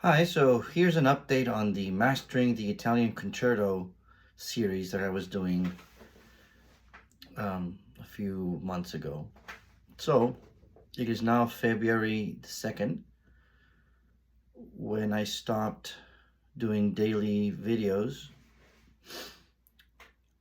Hi, so here's an update on the Mastering the Italian Concerto series that I was doing a few months ago. So it is now February the 2nd when I stopped doing daily videos.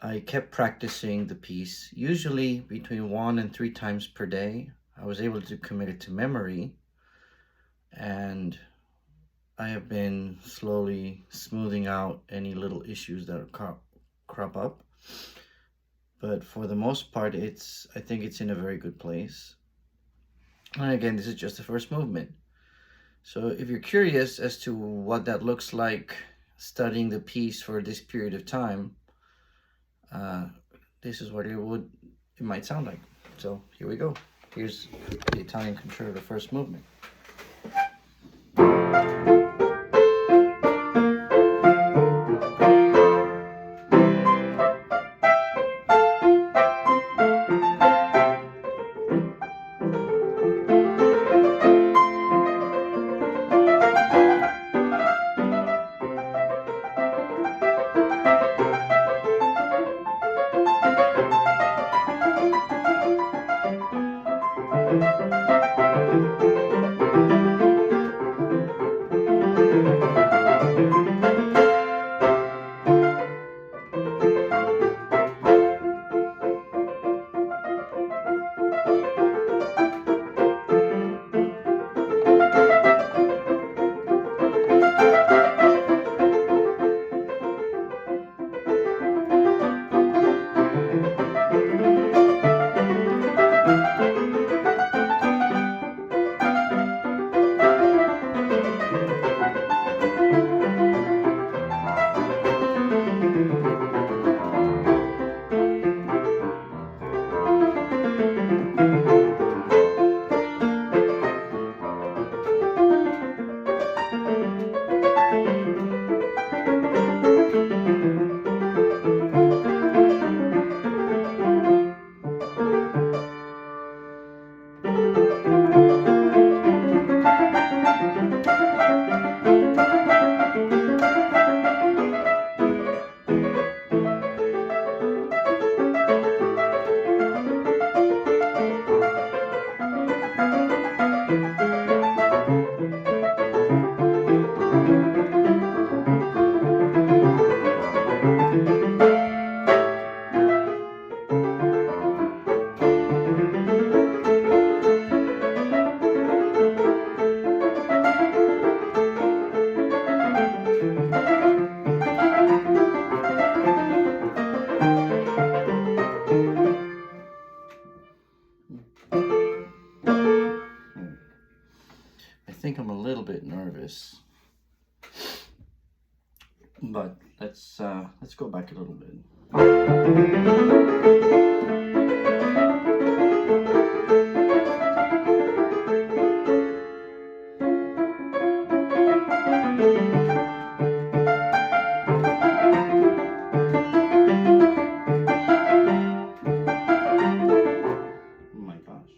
I kept practicing the piece, usually between 1 and 3 times per day. I was able to commit it to memory, and I have been slowly smoothing out any little issues that crop up. But for the most part, I think it's in a very good place. And again, this is just the first movement. So if you're curious as to what that looks like studying the piece for this period of time, uh, this is what it might sound like. So here we go. Here's the Italian Concerto, the first movement. I think I'm a little bit nervous, but let's go back a little bit. Oh my gosh.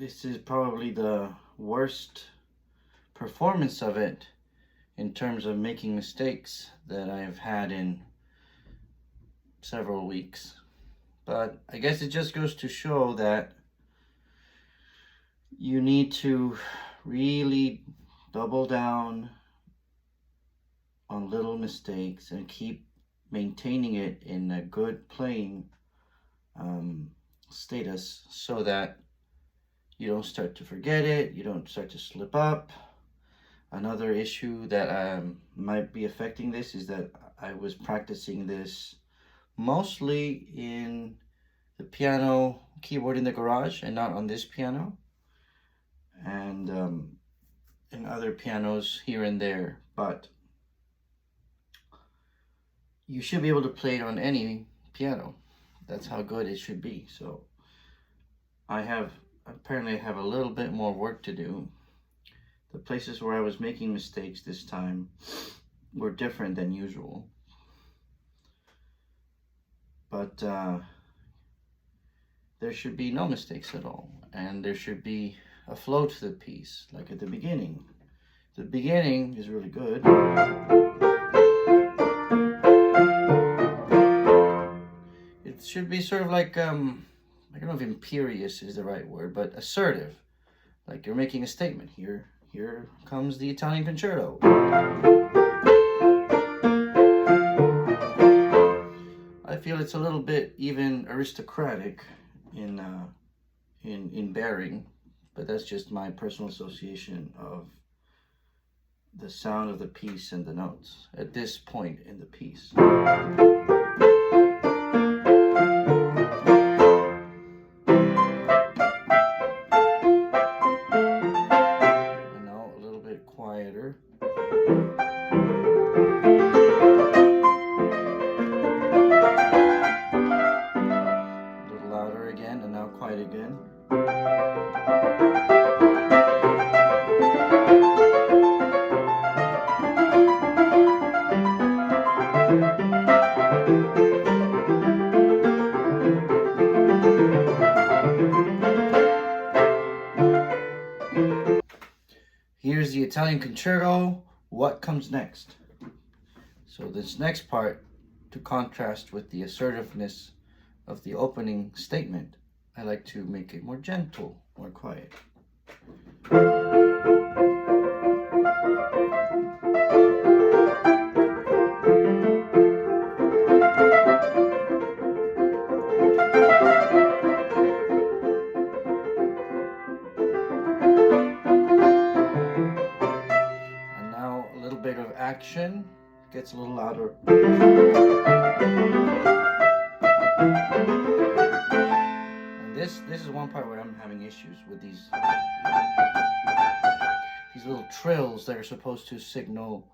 this is probably the worst performance of it in terms of making mistakes that I've had in several weeks. But I guess it just goes to show that you need to really double down on little mistakes and keep maintaining it in a good playing status so that you don't start to forget it, you don't start to slip up. Another issue that might be affecting this is that I was practicing this mostly in the piano keyboard in the garage and not on this piano, and in other pianos here and there. But you should be able to play it on any piano. That's how good it should be. So apparently I have a little bit more work to do. The places where I was making mistakes this time were different than usual. But there should be no mistakes at all. And there should be a flow to the piece, like at the beginning. The beginning is really good. It should be sort of like, I don't know if imperious is the right word, but assertive. Like you're making a statement here. Here comes the Italian Concerto. I feel it's a little bit even aristocratic in bearing, but that's just my personal association of the sound of the piece and the notes at this point in the piece. Quieter. A little louder again, and now quiet again. Here's the Italian Concerto. What comes next? So this next part, to contrast with the assertiveness of the opening statement, I like to make it more gentle, more quiet. Action gets a little louder. And this is one part where I'm having issues with these little trills that are supposed to signal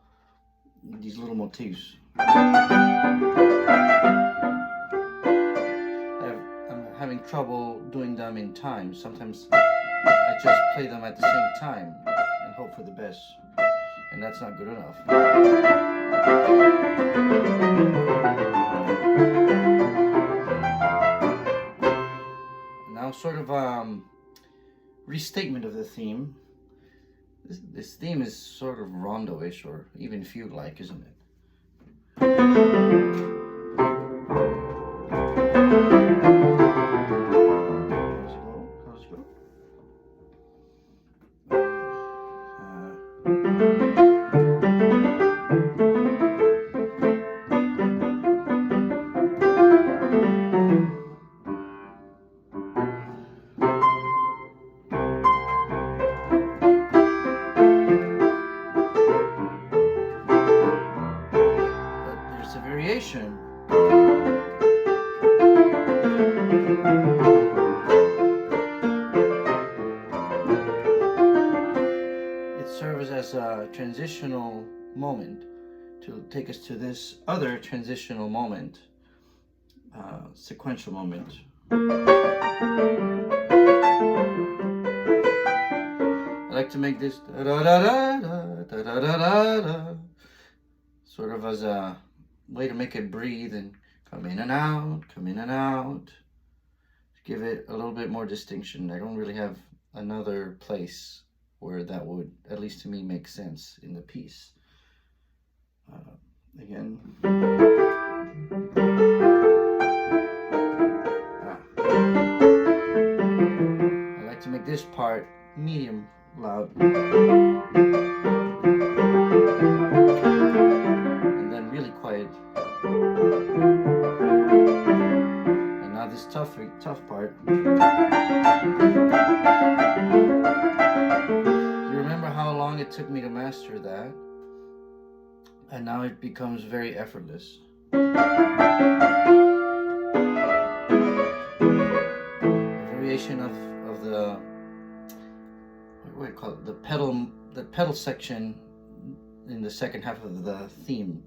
these little motifs. I'm having trouble doing them in time. Sometimes I just play them at the same time and hope for the best. And that's not good enough. Now sort of restatement of the theme. This theme is sort of rondo-ish or even fugue-like, isn't it? How's it go? Variation. It serves as a transitional moment to take us to this other transitional moment, sequential moment. I like to make this sort of as a way to make it breathe and come in and out, come in and out. Give it a little bit more distinction. I don't really have another place where that would, at least to me, make sense in the piece. Again. I like to make this part medium loud. And then really quiet. And now this tough part. You remember how long it took me to master that? And now it becomes very effortless. Variation of the, what do you call it? The pedal section in the second half of the theme.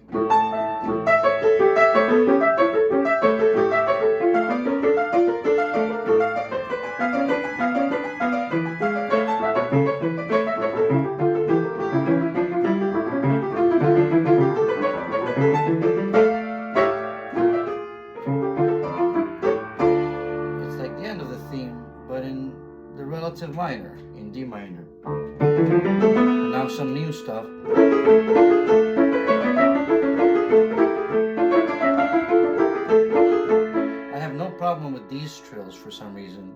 It's like the end of the theme, but in the relative minor, in D minor. And now some new stuff. I have no problem with these trills for some reason.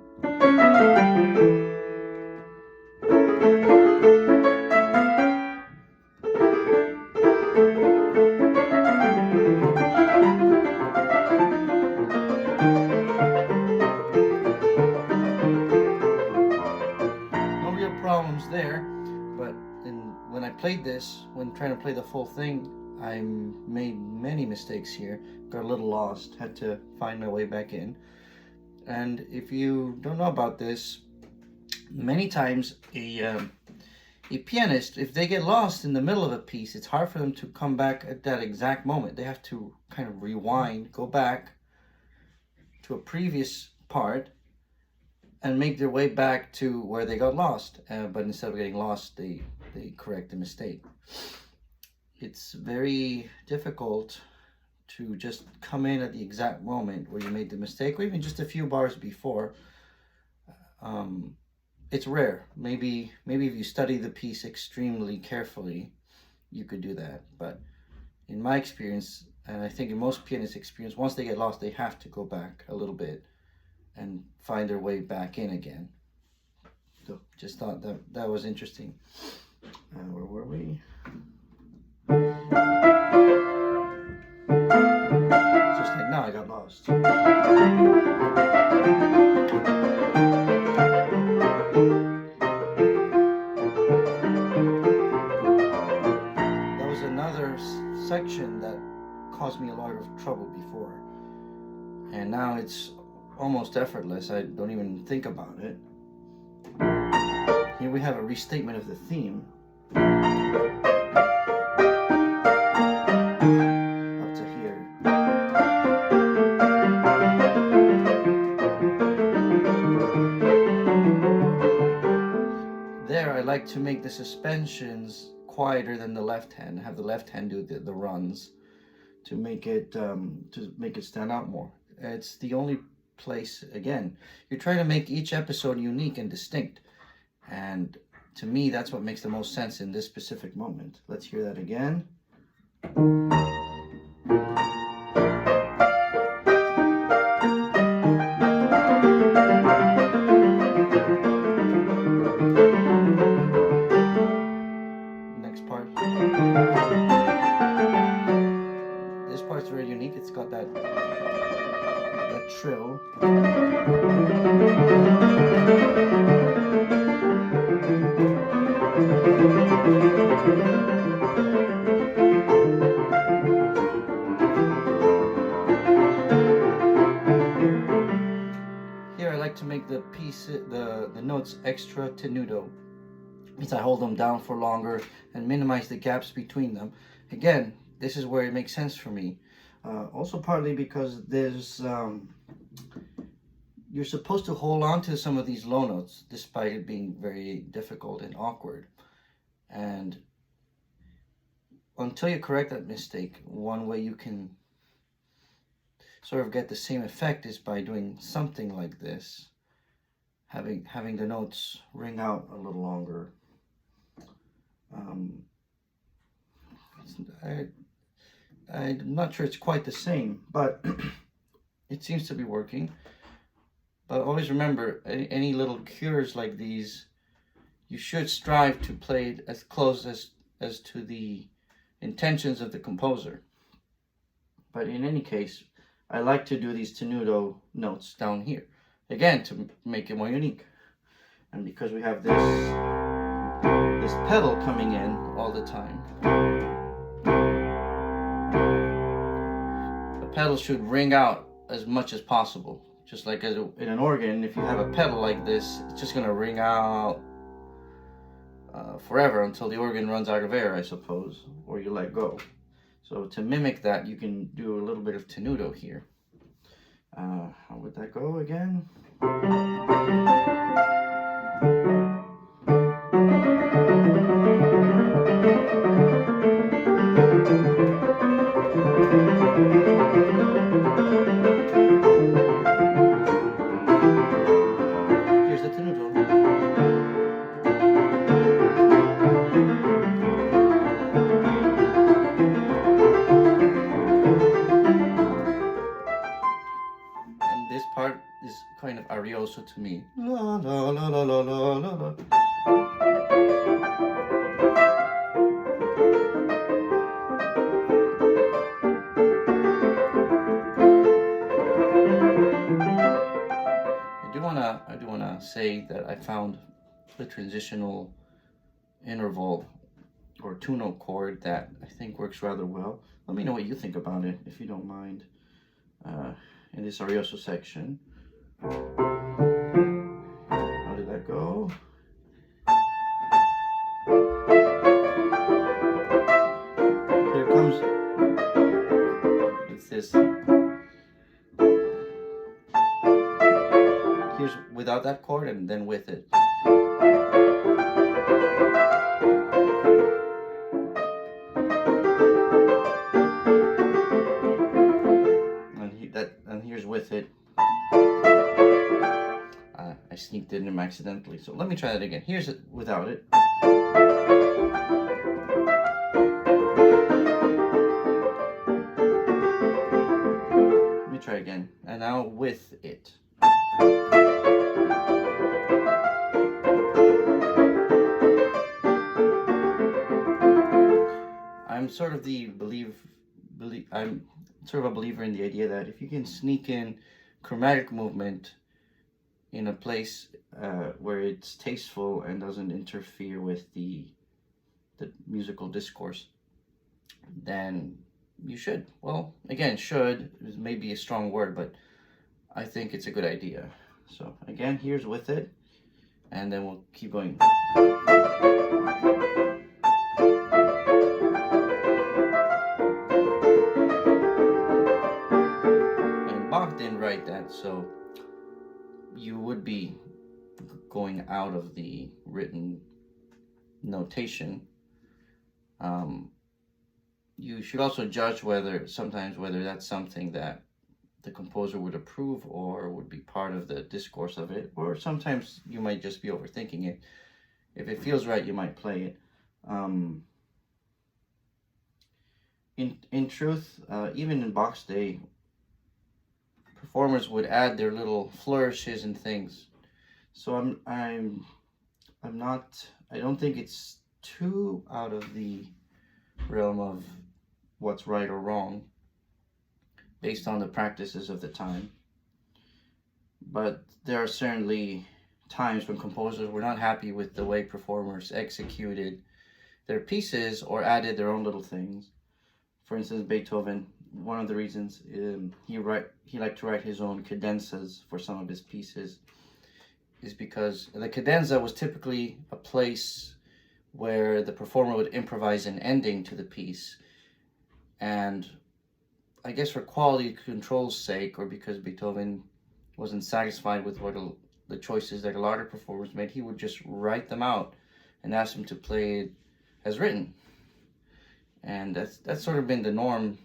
No real problems there, but when I played this, when trying to play the full thing, I made many mistakes here, got a little lost, had to find my way back in. And if you don't know about this, many times a pianist, if they get lost in the middle of a piece, it's hard for them to come back at that exact moment. They have to kind of rewind, go back to a previous part and make their way back to where they got lost. But instead of getting lost, they correct the mistake. It's very difficult to just come in at the exact moment where you made the mistake, or even just a few bars before. It's rare. Maybe if you study the piece extremely carefully, you could do that. But in my experience, and I think in most pianists' experience, once they get lost, they have to go back a little bit and find their way back in again. So just thought that was interesting. Where were we? Just like now I got lost. That was another section that caused me a lot of trouble before. And now it's almost effortless. I don't even think about it. Here we have a restatement of the theme. Up to here. There I like to make the suspensions quieter than the left hand. Have the left hand do the runs to make it stand out more. It's the only place, again, you're trying to make each episode unique and distinct. And to me, that's what makes the most sense in this specific moment. Let's hear that again. Next part. This part's very unique. It's got that trill. Here I like to make the notes extra tenuto. Means I hold them down for longer and minimize the gaps between them. Again, this is where it makes sense for me. Also partly because there's you're supposed to hold on to some of these low notes despite it being very difficult and awkward. And until you correct that mistake, one way you can sort of get the same effect is by doing something like this. having the notes ring out a little longer. Um, I, I'm not sure it's quite the same, but it seems to be working. But always remember, any little cures like these, you should strive to play it as close as to the intentions of the composer. But in any case, I like to do these tenuto notes down here, again, to make it more unique. And because we have this pedal coming in all the time, the pedal should ring out as much as possible. Just like in an organ, if you have a pedal like this, it's just going to ring out forever until the organ runs out of air, I suppose, or you let go. So to mimic that, you can do a little bit of tenuto here. How would that go again? Here's the tenuto. And this part is kind of arioso to me. La la la la la la la la. I do wanna say that I found the transitional interval or two-note chord that I think works rather well. Let me know what you think about it, if you don't mind, in this arioso section. How did that go? Here comes, it's this. Here's without that chord and then with it. And here's with it. I sneaked it in accidentally, so let me try that again. Here's it without it. Let me try again. And now with it. I'm sort of I'm sort of a believer in the idea that if you can sneak in chromatic movement in a place where it's tasteful and doesn't interfere with the musical discourse, then you should. Well, again, should is maybe a strong word, but I think it's a good idea. So again, here's with it, and then we'll keep going. And Bach didn't write that, so you would be going out of the written notation. You should also judge whether that's something that the composer would approve or would be part of the discourse of it, or sometimes you might just be overthinking it. If it feels right, you might play it. In truth, even in Bach's day, performers would add their little flourishes and things. So I don't think it's too out of the realm of what's right or wrong based on the practices of the time. But there are certainly times when composers were not happy with the way performers executed their pieces or added their own little things. For instance, Beethoven, one of the reasons he liked to write his own cadenzas for some of his pieces is because the cadenza was typically a place where the performer would improvise an ending to the piece. And I guess for quality control's sake, or because Beethoven wasn't satisfied with the choices that a lot of performers made, he would just write them out and ask them to play it as written. And that's sort of been the norm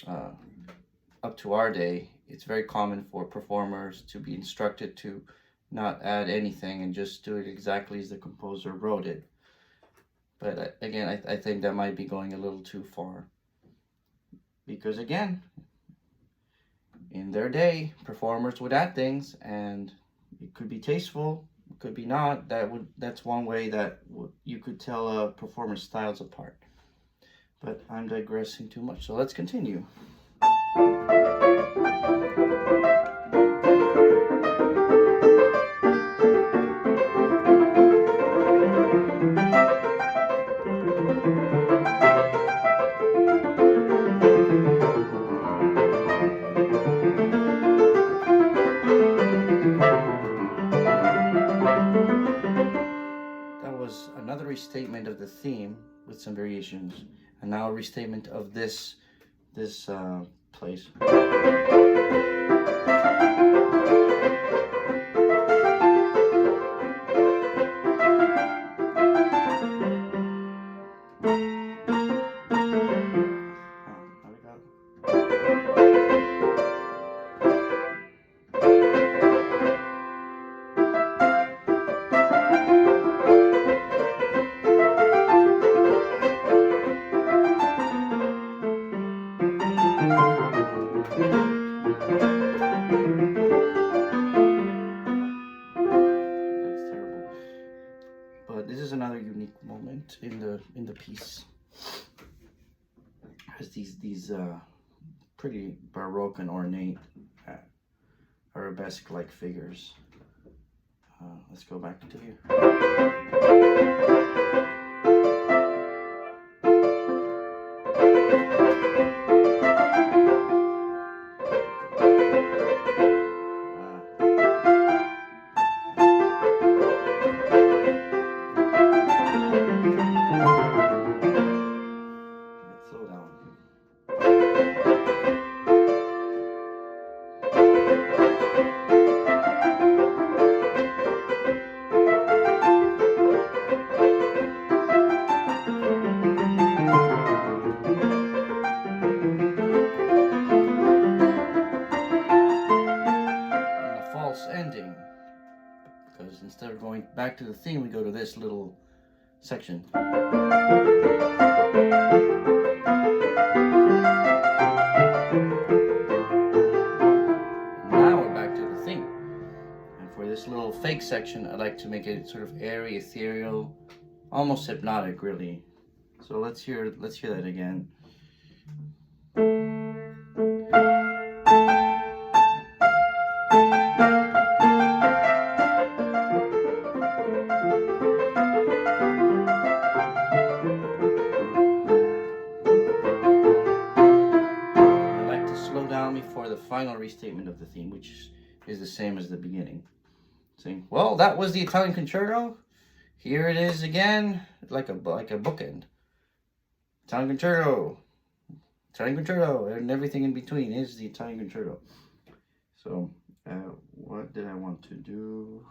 up to our day. It's very common for performers to be instructed to not add anything and just do it exactly as the composer wrote it. But again, I think that might be going a little too far. Because again, in their day, performers would add things, and it could be tasteful, it could be not. That's one way that you could tell a performer's styles apart. But I'm digressing too much, so let's continue. Another restatement of the theme with some variations, and now a restatement of this place. In the piece, has these pretty baroque and ornate arabesque-like figures. Let's go back to here. Ending, because instead of going back to the theme, we go to this little section. Now we're back to the theme, and for this little fake section, I like to make it sort of airy, ethereal, almost hypnotic, really. So let's hear that again. Final restatement of the theme, which is the same as the beginning. Saying, well, that was the Italian Concerto. Here it is again, like a bookend. Italian Concerto, and everything in between is the Italian Concerto. So, what did I want to do?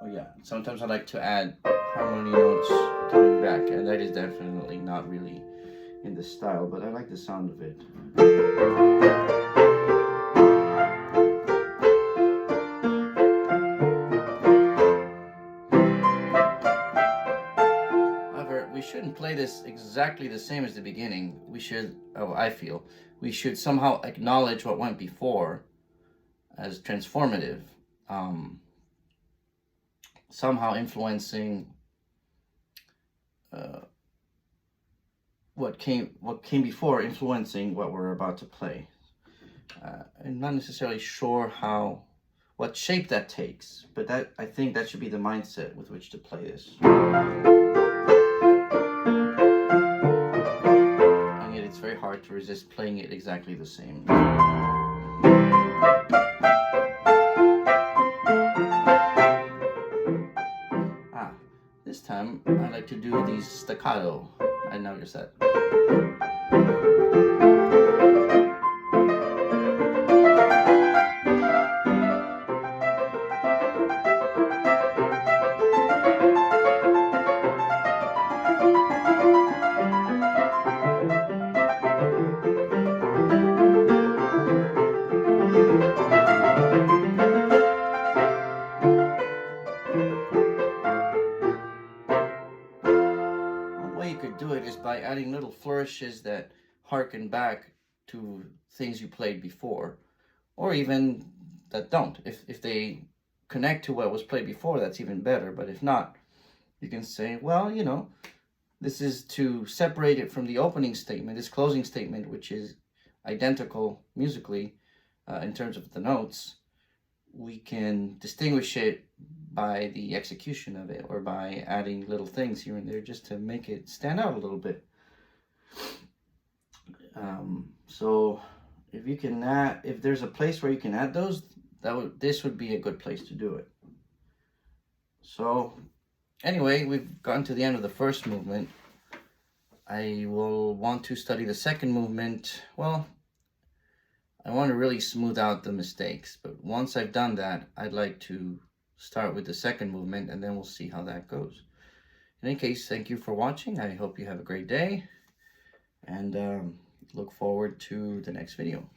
Oh yeah. Sometimes I like to add harmony notes coming back, and that is definitely not really in the style, but I like the sound of it. However, we shouldn't play this exactly the same as the beginning. We should, I feel, we should somehow acknowledge what went before as transformative, somehow influencing what came before, influencing what we're about to play. I'm not necessarily sure what shape that takes, but I think that should be the mindset with which to play this. And yet it's very hard to resist playing it exactly the same. This time I like to do these staccato. I know you're set. it is by adding little flourishes that harken back to things you played before, or even that don't. If they connect to what was played before, that's even better. But if not, you can say, well, you know, this is to separate it from the opening statement, this closing statement, which is identical musically in terms of the notes. We can distinguish it by the execution of it, or by adding little things here and there just to make it stand out a little bit. So if you can add, if there's a place where you can add those, this would be a good place to do it. So anyway, we've gotten to the end of the first movement. I will want to study the second movement. Well, I want to really smooth out the mistakes, but once I've done that, I'd like to start with the second movement, and then we'll see how that goes. In any case, thank you for watching. I hope you have a great day, and look forward to the next video.